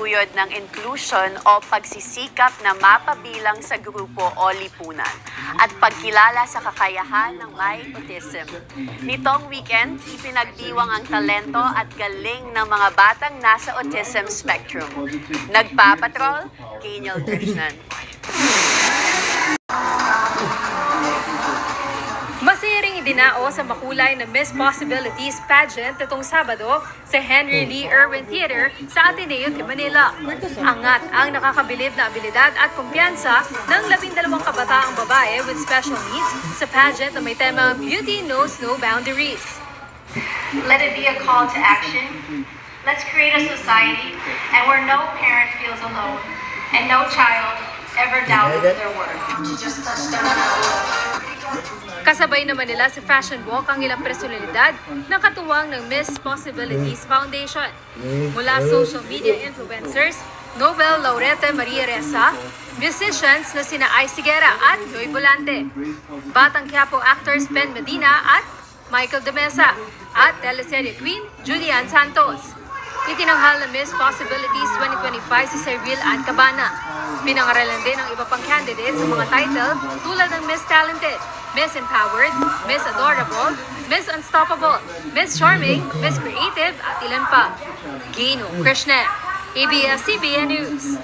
pagtaguyod ng inclusion o pagsisikap na mapabilang sa grupo o lipunan at pagkilala sa kakayahan ng may autism. Nitong weekend, ipinagdiwang ang talento at galing ng mga batang nasa autism spectrum. Nagpapatrol, Kenyal Krishnan. Masiring idinao sa makulay na Miss Possibilities pageant itong Sabado sa Henry Lee Irwin Theater sa Ateneo de Manila. Angat ang nakakabilib na abilidad at kumpiyansa ng 12 kabataang babae with special needs sa pageant na may tema Beauty Knows No Boundaries. Let it be a call to action. Let's create a society and where no parent feels alone and no child ever doubts their worth. Kasabay naman nila sa Fashion Walk ang ilang personalidad na katuwang ng Miss Possibilities Foundation. Mula social media influencers, Nobel laureate Maria Ressa, musicians na sina Ay Sigera at Joy Volante, Batang Quiapo actors Ben Medina at Michael De Mesa, at teleserye queen Julian Santos. Itinanghal na Miss Possibilities 2025 si Cyril Ann Cabana. Pinangaralan din ang iba pang candidates sa mga title tulad ng Miss Talented, Miss Empowered, Miss Adorable, Miss Unstoppable, Miss Charming, Miss Creative at ilan pa. Gino Krishnan, ABS-CBN News.